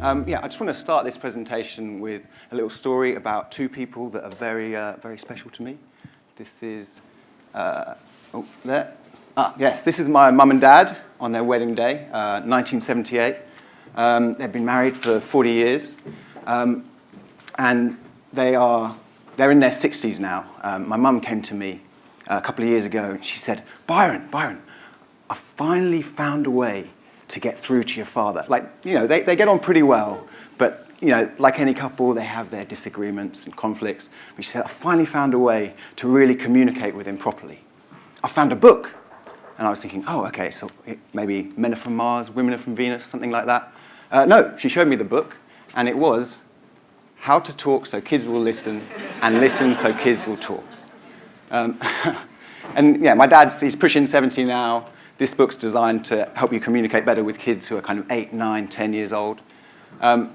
I just want to start this presentation with a little story about two people that are very, very special to me. This is, this is my mum and dad on their wedding day, 1978. They've been married for 40 years, and they're in their 60s now. My mum came to me a couple of years ago, and she said, Byron, I finally found a way to get through to your father. They get on pretty well, but, like any couple, they have their disagreements and conflicts. But she said, I finally found a way to really communicate with him properly. I found a book. And I was thinking, so maybe men are from Mars, women are from Venus, something like that. No, she showed me the book, and it was How to Talk So Kids Will Listen, and Listen So Kids Will Talk. My he's pushing 70 now. This book's designed to help you communicate better with kids who are kind of 8, 9, 10 years old. But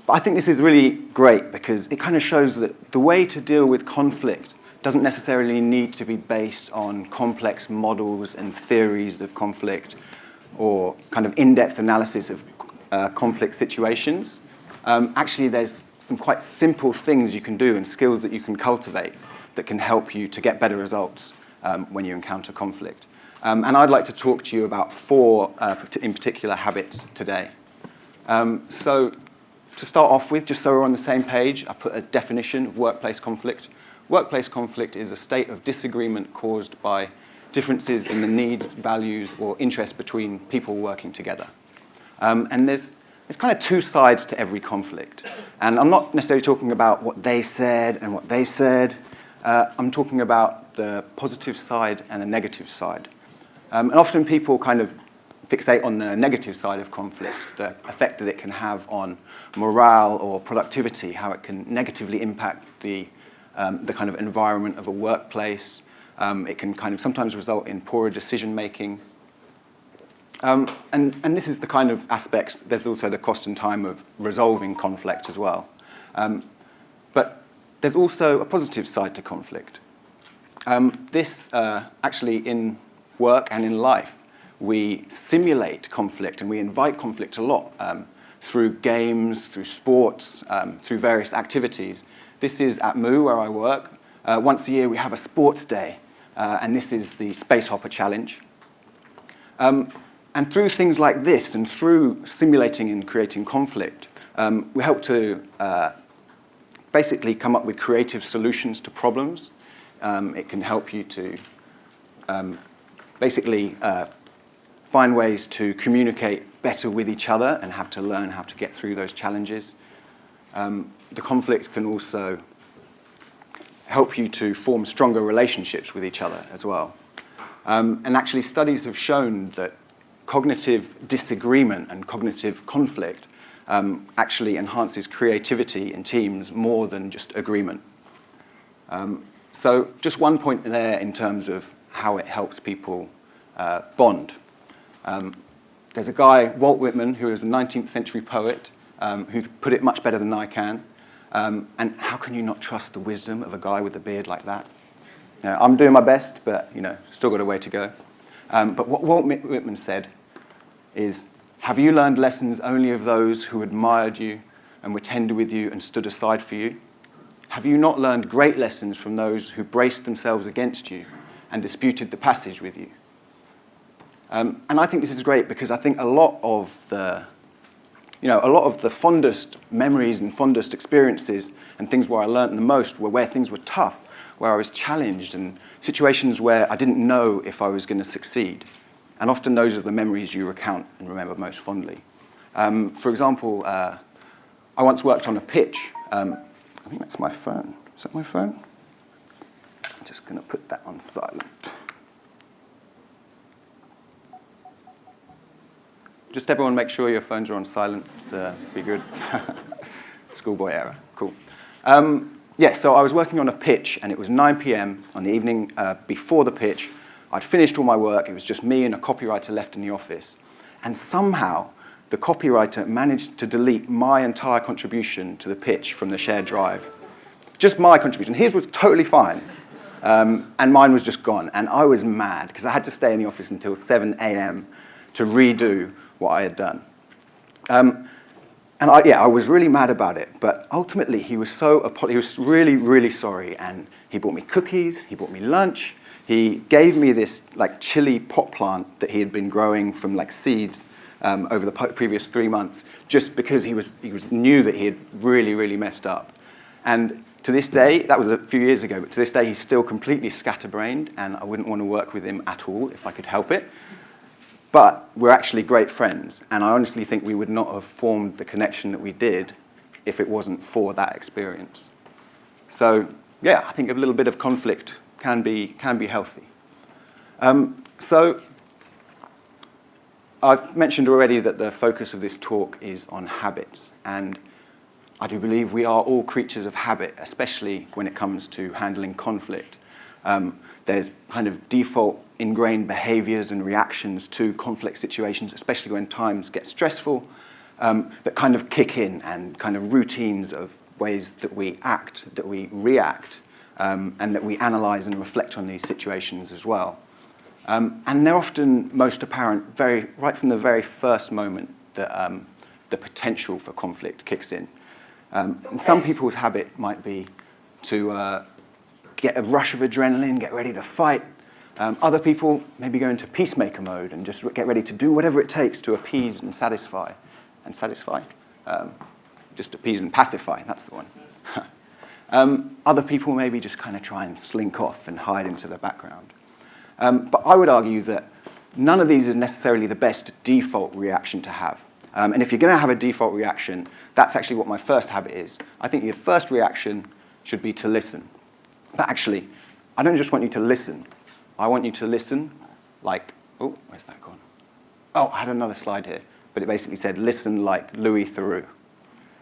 I think this is really great because it kind of shows that the way to deal with conflict doesn't necessarily need to be based on complex models and theories of conflict or kind of in-depth analysis of conflict situations. Actually, there's some quite simple things you can do and skills that you can cultivate that can help you to get better results when you encounter conflict. And I'd like to talk to you about 4 in particular habits today. So to start off with, just so we're on the same page, I put a definition of workplace conflict. Workplace conflict is a state of disagreement caused by differences in the needs, values, or interests between people working together. And there's kind of 2 sides to every conflict. And I'm not necessarily talking about what they said and what they said. I'm talking about the positive side and the negative side. And often people kind of fixate on the negative side of conflict, the effect that it can have on morale or productivity, how it can negatively impact the kind of environment of a workplace. It can kind of sometimes result in poorer decision-making. And this is the kind of aspects. There's also the cost and time of resolving conflict as well. But there's also a positive side to conflict. Actually, in work and in life, we simulate conflict and we invite conflict a lot through games, through sports, through various activities. This is at MOO, where I work. Once a year, we have a sports day, and this is the Space Hopper Challenge. And through things like this and through simulating and creating conflict, we help to basically come up with creative solutions to problems. It can help you to find ways to communicate better with each other and have to learn how to get through those challenges. The conflict can also help you to form stronger relationships with each other as well. And actually, studies have shown that cognitive disagreement and cognitive conflict actually enhances creativity in teams more than just agreement. So just one point there in terms of how it helps people bond. There's a guy, Walt Whitman, who is a 19th century poet, who put it much better than I can. And how can you not trust the wisdom of a guy with a beard like that? I'm doing my best, but still got a way to go. But what Walt Whitman said is, have you learned lessons only of those who admired you and were tender with you and stood aside for you? Have you not learned great lessons from those who braced themselves against you and disputed the passage with you? And I think this is great because I think a lot of the fondest memories and fondest experiences and things where I learned the most were where things were tough, where I was challenged, and situations where I didn't know if I was going to succeed. And often those are the memories you recount and remember most fondly. For example, I once worked on a pitch. I think that's my phone. Is that my phone? I'm just going to put that on silent. Just everyone make sure your phones are on silent. Be good. Schoolboy error. Cool. So I was working on a pitch, and it was 9 p.m. on the evening before the pitch. I'd finished all my work. It was just me and a copywriter left in the office. And somehow, the copywriter managed to delete my entire contribution to the pitch from the shared drive. Just my contribution. His was totally fine. And mine was just gone. And I was mad, because I had to stay in the office until 7 a.m. to redo what I had done. And I was really mad about it, but ultimately he was he was really, really sorry, and he bought me cookies, he bought me lunch, he gave me this like chili pot plant that he had been growing from like seeds over the previous 3 months, just because he knew that he had really, really messed up. And to this day, that was a few years ago, but to this day he's still completely scatterbrained, and I wouldn't want to work with him at all if I could help it. But we're actually great friends, and I honestly think we would not have formed the connection that we did if it wasn't for that experience. So yeah, I think a little bit of conflict can be healthy. So I've mentioned already that the focus of this talk is on habits, and I do believe we are all creatures of habit, especially when it comes to handling conflict. There's kind of default ingrained behaviors and reactions to conflict situations, especially when times get stressful, that kind of kick in, and kind of routines of ways that we act, that we react, and that we analyze and reflect on these situations as well. And they're often most apparent right from the very first moment that the potential for conflict kicks in. And some people's habit might be to get a rush of adrenaline, get ready to fight. Other people maybe go into peacemaker mode and just get ready to do whatever it takes to appease and satisfy. Just appease and pacify, that's the one. Other people maybe just kind of try and slink off and hide into the background. But I would argue that none of these is necessarily the best default reaction to have. And if you're going to have a default reaction, that's actually what my first habit is. I think your first reaction should be to listen. But actually, I don't just want you to listen. I want you to listen like, oh, where's that gone? Oh, I had another slide here, but it basically said, listen like Louis Theroux.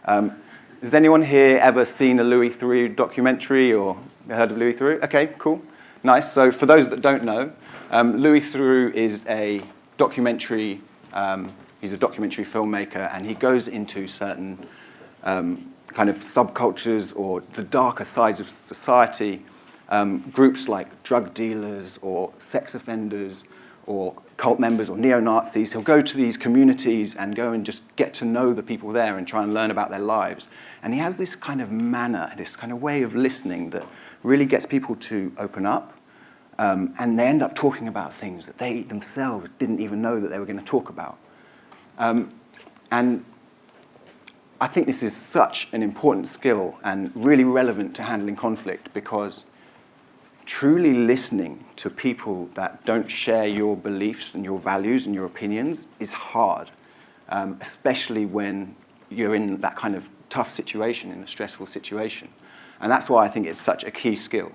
Has anyone here ever seen a Louis Theroux documentary or heard of Louis Theroux? Okay, cool, nice. So for those that don't know, Louis Theroux is a documentary, he's a documentary filmmaker, and he goes into certain kind of subcultures or the darker sides of society, groups like drug dealers or sex offenders or cult members or neo-Nazis. He'll go to these communities and go and just get to know the people there and try and learn about their lives. And he has this kind of manner, this kind of way of listening that really gets people to open up, and they end up talking about things that they themselves didn't even know that they were going to talk about. And I think this is such an important skill and really relevant to handling conflict, because truly listening to people that don't share your beliefs and your values and your opinions is hard, especially when you're in that kind of tough situation, in a stressful situation. And that's why I think it's such a key skill.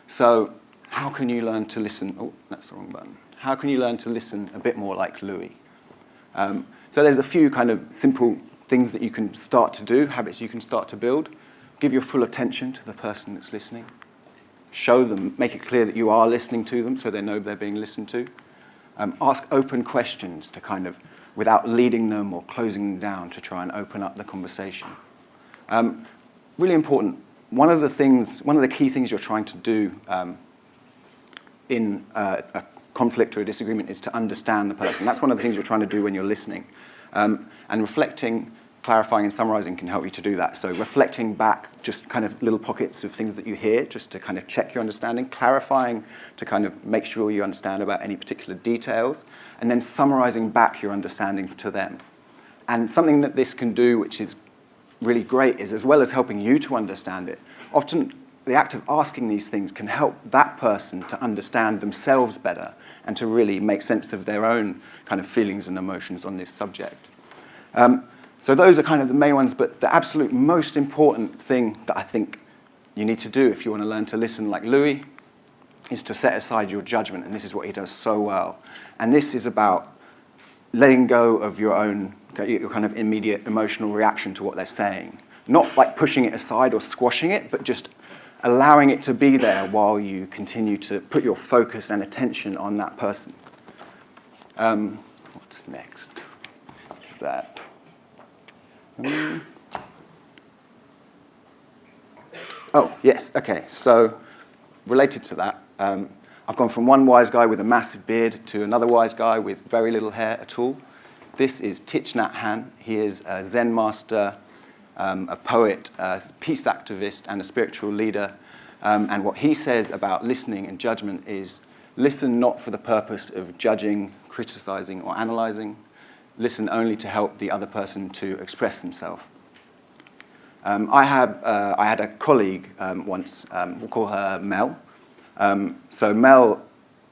So how can you learn to listen? Oh, that's the wrong button. How can you learn to listen a bit more like Louis? So there's a few kind of simple things that you can start to do, habits you can start to build. Give your full attention to the person that's listening. Show them, make it clear that you are listening to them so they know they're being listened to. Ask open questions to kind of, without leading them or closing them down, to try and open up the conversation. Really important, one of the key things you're trying to do in a conflict or a disagreement is to understand the person. That's one of the things you're trying to do when you're listening. And reflecting, clarifying, and summarizing can help you to do that. So reflecting back just kind of little pockets of things that you hear, just to kind of check your understanding, clarifying to kind of make sure you understand about any particular details, and then summarizing back your understanding to them. And something that this can do, which is really great, is as well as helping you to understand it, often the act of asking these things can help that person to understand themselves better and to really make sense of their own kind of feelings and emotions on this subject. So those are kind of the main ones, but the absolute most important thing that I think you need to do if you want to learn to listen like Louis is to set aside your judgment, and this is what he does so well. And this is about letting go of your kind of immediate emotional reaction to what they're saying. Not like pushing it aside or squashing it, but just allowing it to be there while you continue to put your focus and attention on that person. What's next? What's that? Oh, yes, okay. So related to that, I've gone from one wise guy with a massive beard to another wise guy with very little hair at all. This is Thich Nhat Hanh. He is a Zen master, a poet, a peace activist, and a spiritual leader. And what he says about listening and judgment is, listen not for the purpose of judging, criticizing, or analyzing. Listen only to help the other person to express themselves. I had a colleague once, we'll call her Mel. So Mel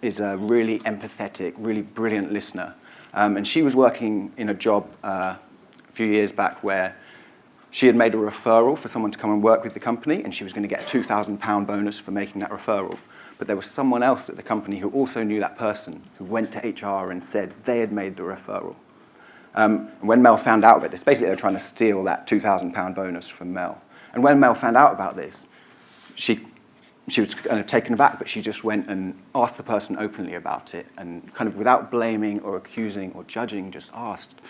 is a really empathetic, really brilliant listener. And she was working in a job a few years back where she had made a referral for someone to come and work with the company, and she was going to get a £2,000 bonus for making that referral. But there was someone else at the company who also knew that person, who went to HR and said they had made the referral. And when Mel found out about this, basically they were trying to steal that £2,000 bonus from Mel. And when Mel found out about this, she was kind of taken aback, but she just went and asked the person openly about it, and kind of without blaming or accusing or judging, just asked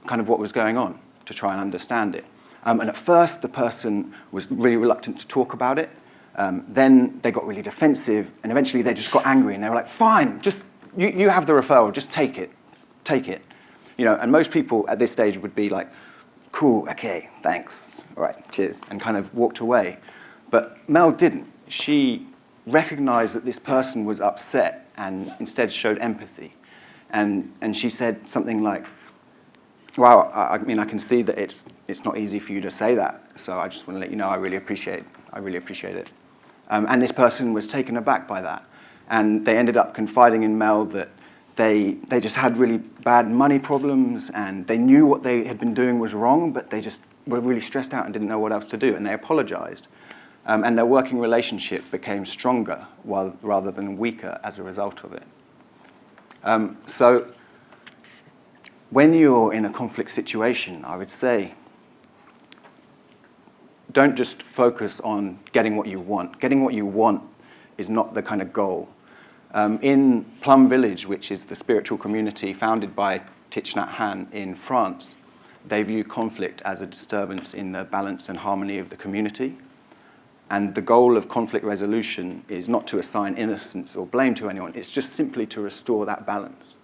kind of what was going on to try and understand it. And at first, the person was really reluctant to talk about it. Then they got really defensive, and eventually they just got angry, and they were like, fine, just you have the referral, just take it. You know, and most people at this stage would be like, cool, okay, thanks, all right, cheers, and kind of walked away. But Mel didn't. She recognized that this person was upset and instead showed empathy. And she said something like, wow, I mean, I can see that it's not easy for you to say that, so I just want to let you know I really appreciate it. And this person was taken aback by that. And they ended up confiding in Mel that they just had really bad money problems, and they knew what they had been doing was wrong, but they just were really stressed out and didn't know what else to do, and they apologized. And their working relationship became stronger rather than weaker as a result of it. So when you're in a conflict situation, I would say, don't just focus on getting what you want. Getting what you want is not the kind of goal. In Plum Village, which is the spiritual community founded by Thich Nhat Hanh in France, they view conflict as a disturbance in the balance and harmony of the community. And the goal of conflict resolution is not to assign innocence or blame to anyone. It's just simply to restore that balance.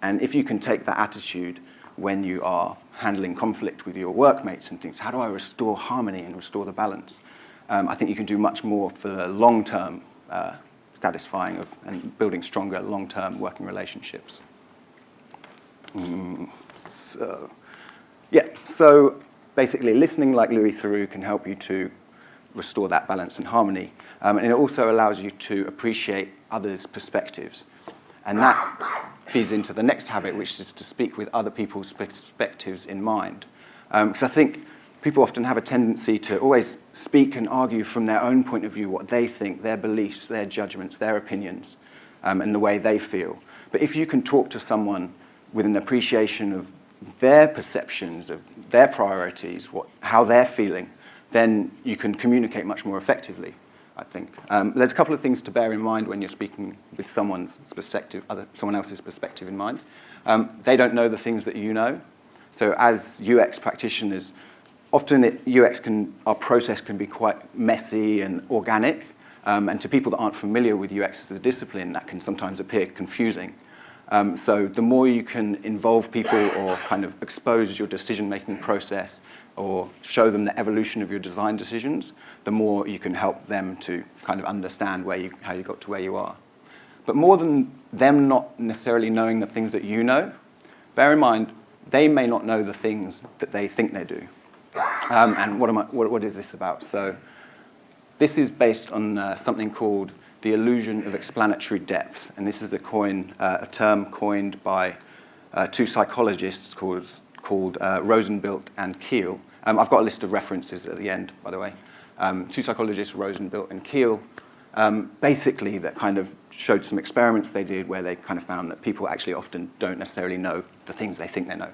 And if you can take that attitude when you are handling conflict with your workmates and things, how do I restore harmony and restore the balance? I think you can do much more for the long-term satisfying of and building stronger long-term working relationships. So basically listening like Louis Theroux can help you to restore that balance and harmony. And it also allows you to appreciate others' perspectives. And that feeds into the next habit, which is to speak with other people's perspectives in mind. Because I think people often have a tendency to always speak and argue from their own point of view, what they think, their beliefs, their judgments, their opinions, and the way they feel. But if you can talk to someone with an appreciation of their perceptions, of their priorities, how they're feeling, then you can communicate much more effectively, I think. There's a couple of things to bear in mind when you're speaking with someone else's perspective in mind. They don't know the things that you know. So as UX practitioners, often our process can be quite messy and organic. And to people that aren't familiar with UX as a discipline, that can sometimes appear confusing. So the more you can involve people or kind of expose your decision-making process or show them the evolution of your design decisions, the more you can help them to kind of understand how you got to where you are. But more than them not necessarily knowing the things that you know, bear in mind, they may not know the things that they think they do. And what is this about? So this is based on something called the illusion of explanatory depth. And this is a term coined by two psychologists called Rosenbilt and Keel. I've got a list of references at the end, by the way. Two psychologists, Rosenbilt and Keel, basically that kind of showed some experiments they did where they kind of found that people actually often don't necessarily know the things they think they know.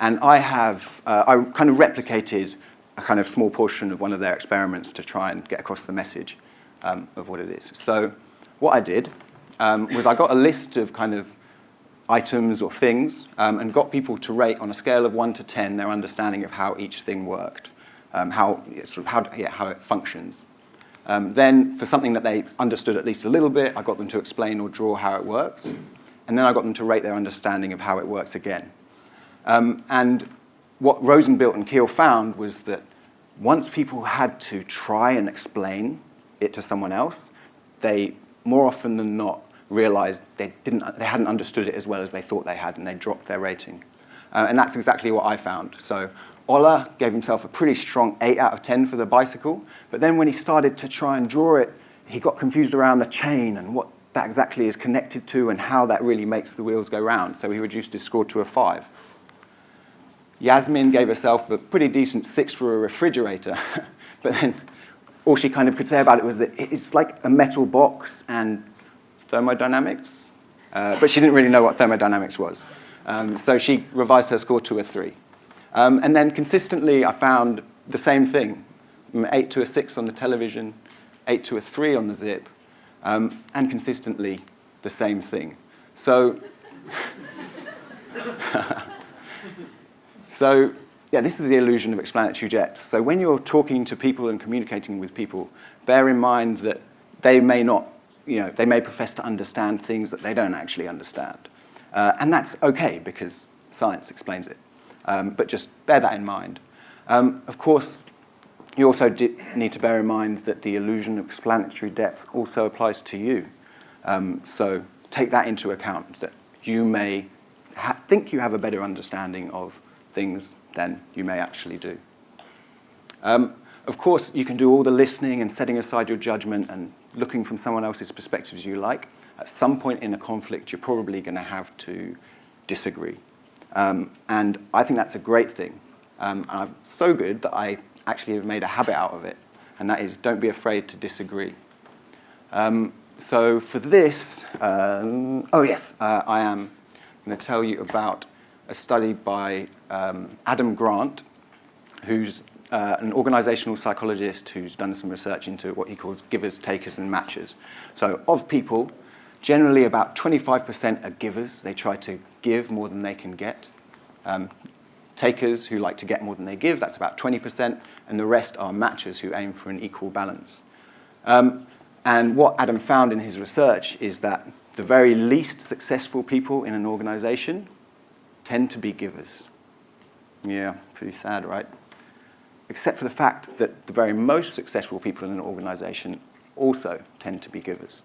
And I kind of replicated a kind of small portion of one of their experiments to try and get across the message of what it is. So what I did was I got a list of kind of items or things and got people to rate on a scale of 1 to 10 their understanding of how each thing worked, how it functions. Then for something that they understood at least a little bit, I got them to explain or draw how it works. And then I got them to rate their understanding of how it works again. And what Rosenbuilt and Keel found was that once people had to try and explain it to someone else, they more often than not realized they hadn't understood it as well as they thought they had, and they dropped their rating. And that's exactly what I found. So Ola gave himself a pretty strong 8 out of 10 for the bicycle, but then when he started to try and draw it, he got confused around the chain and what that exactly is connected to and how that really makes the wheels go round. So he reduced his score to a 5. Yasmin gave herself a pretty decent 6 for a refrigerator, but then all she kind of could say about it was that it's like a metal box and thermodynamics, but she didn't really know what thermodynamics was. So she revised her score to a 3. And then consistently, I found the same thing, 8 to a 6 on the television, 8 to a 3 on the zip, and consistently the same thing. So, yeah, this is the illusion of explanatory depth. So when you're talking to people and communicating with people, bear in mind that they may not, they may profess to understand things that they don't actually understand. And that's okay, because science explains it. But just bear that in mind. Of course, you also need to bear in mind that the illusion of explanatory depth also applies to you. So take that into account, that you may think you have a better understanding of things than you may actually do. Of course, you can do all the listening and setting aside your judgment and looking from someone else's perspective as you like. At some point in a conflict, you're probably going to have to disagree. And I think that's a great thing. I'm so good that I actually have made a habit out of it, and that is don't be afraid to disagree. So for this, I am going to tell you about a study by Adam Grant, who's an organizational psychologist who's done some research into what he calls givers, takers, and matchers. So of people, generally about 25% are givers. They try to give more than they can get. Takers who like to get more than they give, that's about 20%, and the rest are matchers who aim for an equal balance. And what Adam found in his research is that the very least successful people in an organization tend to be givers. Yeah, pretty sad, right? Except for the fact that the very most successful people in an organization also tend to be givers.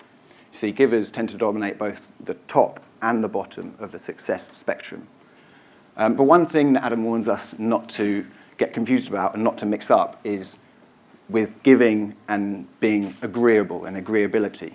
You see, givers tend to dominate both the top and the bottom of the success spectrum. But one thing that Adam warns us not to get confused about and not to mix up is with giving and being agreeable and agreeability.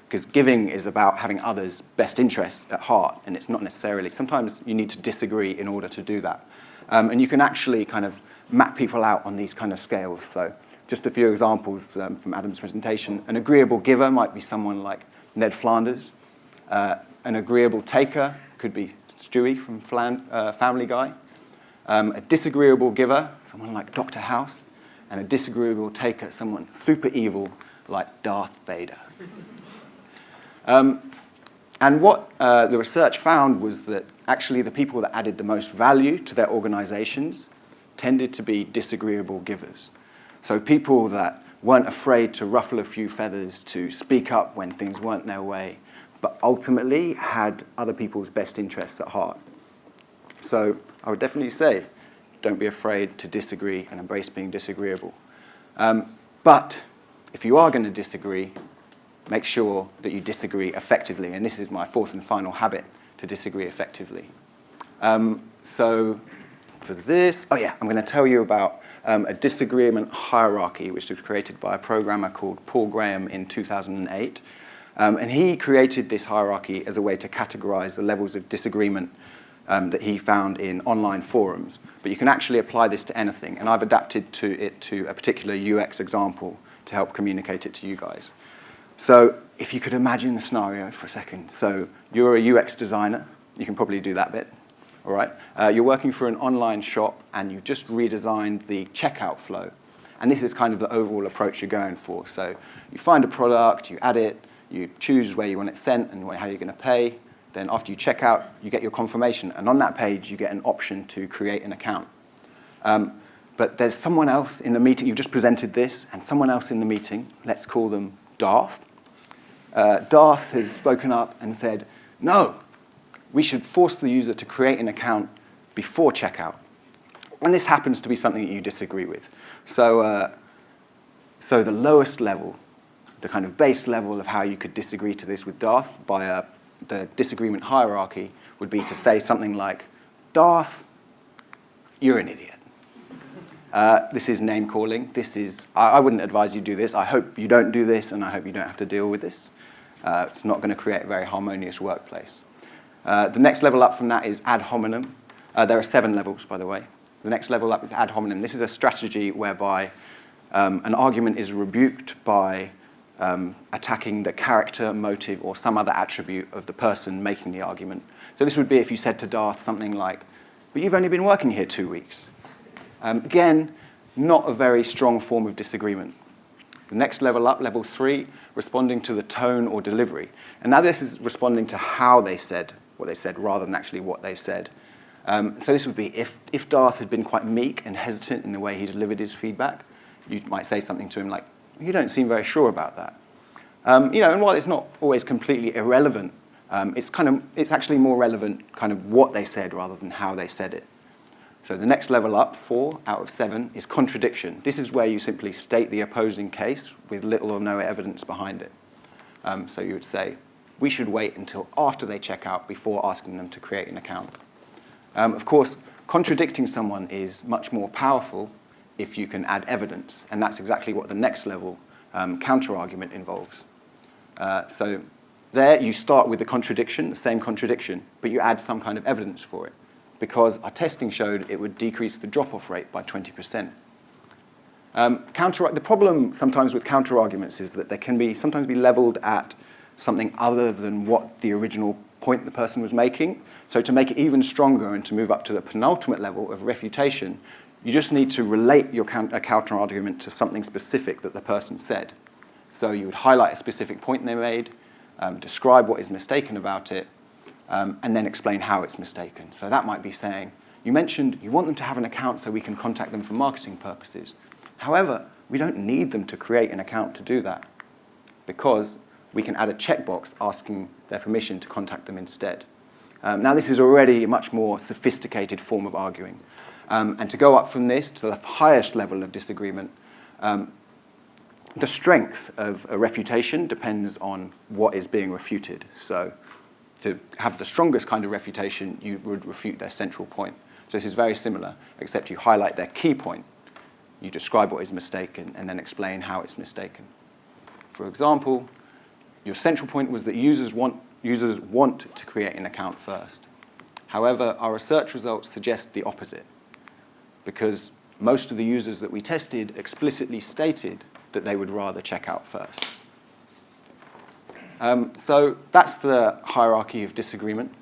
Because giving is about having others' best interests at heart, and it's not necessarily. Sometimes you need to disagree in order to do that. And you can actually kind of map people out on these kind of scales. So just a few examples from Adam's presentation. An agreeable giver might be someone like Ned Flanders. An agreeable taker could be Stewie from Family Guy. A disagreeable giver, someone like Dr. House. And a disagreeable taker, someone super evil like Darth Vader. And what the research found was that actually the people that added the most value to their organizations tended to be disagreeable givers. So people that weren't afraid to ruffle a few feathers, to speak up when things weren't their way, but ultimately had other people's best interests at heart. So I would definitely say, don't be afraid to disagree and embrace being disagreeable. But if you are going to disagree, make sure that you disagree effectively. And this is my fourth and final habit, to disagree effectively. So for this, I'm going to tell you about a disagreement hierarchy, which was created by a programmer called Paul Graham in 2008. And he created this hierarchy as a way to categorize the levels of disagreement that he found in online forums. But you can actually apply this to anything. And I've adapted it to a particular UX example to help communicate it to you guys. So if you could imagine a scenario for a second. So you're a UX designer. You can probably do that bit. All right. You're working for an online shop, and you've just redesigned the checkout flow. And this is kind of the overall approach you're going for. So you find a product, you add it, you choose where you want it sent and how you're going to pay. Then after you check out, you get your confirmation. And on that page, you get an option to create an account. But there's someone else in the meeting. You've just presented this, and someone else in the meeting, let's call them Darth. Darth has spoken up and said, no, we should force the user to create an account before checkout. And this happens to be something that you disagree with. So the lowest level, the kind of base level of how you could disagree to this with Darth by the disagreement hierarchy would be to say something like, Darth, you're an idiot. This is name calling. I wouldn't advise you do this. I hope you don't do this, and I hope you don't have to deal with this. It's not going to create a very harmonious workplace. The next level up from that is ad hominem. There are 7 levels, by the way. The next level up is ad hominem. This is a strategy whereby an argument is rebuked by attacking the character, motive, or some other attribute of the person making the argument. So this would be if you said to Darth something like, but you've only been working here 2 weeks. Again, not a very strong form of disagreement. The next level up, level 3, responding to the tone or delivery. And now this is responding to how they said what they said rather than actually what they said. So this would be if Darth had been quite meek and hesitant in the way he delivered his feedback, you might say something to him like, you don't seem very sure about that. And while it's not always completely irrelevant, it's actually more relevant kind of what they said rather than how they said it. So the next level up, 4 out of 7, is contradiction. This is where you simply state the opposing case with little or no evidence behind it. So you would say, we should wait until after they check out before asking them to create an account. Of course, contradicting someone is much more powerful if you can add evidence, and that's exactly what the next level, counterargument, involves. So there you start with the contradiction, the same contradiction, but you add some kind of evidence for it, because our testing showed it would decrease the drop-off rate by 20%. The problem sometimes with counterarguments is that they can sometimes be leveled at something other than what the original point the person was making. So to make it even stronger and to move up to the penultimate level of refutation, you just need to relate a counterargument to something specific that the person said. So you would highlight a specific point they made, describe what is mistaken about it, and then explain how it's mistaken. So that might be saying, you mentioned you want them to have an account so we can contact them for marketing purposes. However, we don't need them to create an account to do that, because we can add a checkbox asking their permission to contact them instead. Now, this is already a much more sophisticated form of arguing. And to go up from this to the highest level of disagreement, the strength of a refutation depends on what is being refuted. So to have the strongest kind of refutation, you would refute their central point. So this is very similar, except you highlight their key point. You describe what is mistaken and then explain how it's mistaken. For example, your central point was that users want to create an account first. However, our research results suggest the opposite, because most of the users that we tested explicitly stated that they would rather check out first. So that's the hierarchy of disagreement.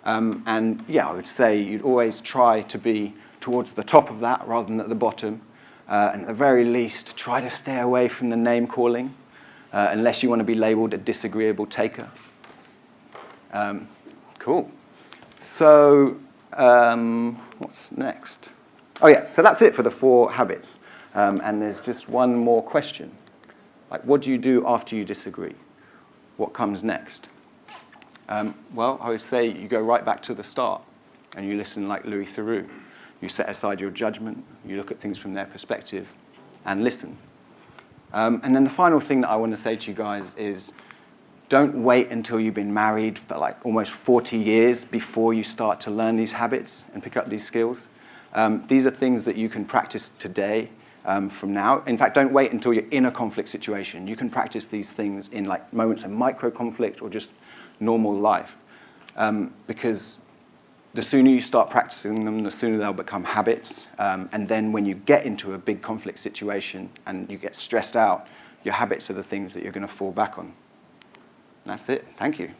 And yeah, I would say you'd always try to be towards the top of that rather than at the bottom. And at the very least, try to stay away from the name calling, unless you want to be labeled a disagreeable taker. Cool. So what's next? Oh yeah, so that's it for the 4 habits. And there's just one more question. Like, what do you do after you disagree? What comes next? Well, I would say you go right back to the start and you listen like Louis Theroux. You set aside your judgment, you look at things from their perspective, and listen. And then the final thing that I want to say to you guys is, don't wait until you've been married for like almost 40 years before you start to learn these habits and pick up these skills. These are things that you can practice today from now. In fact, don't wait until you're in a conflict situation. You can practice these things in like moments of micro conflict or just normal life. Because the sooner you start practicing them, the sooner they'll become habits. And then when you get into a big conflict situation and you get stressed out, your habits are the things that you're going to fall back on. And that's it. Thank you.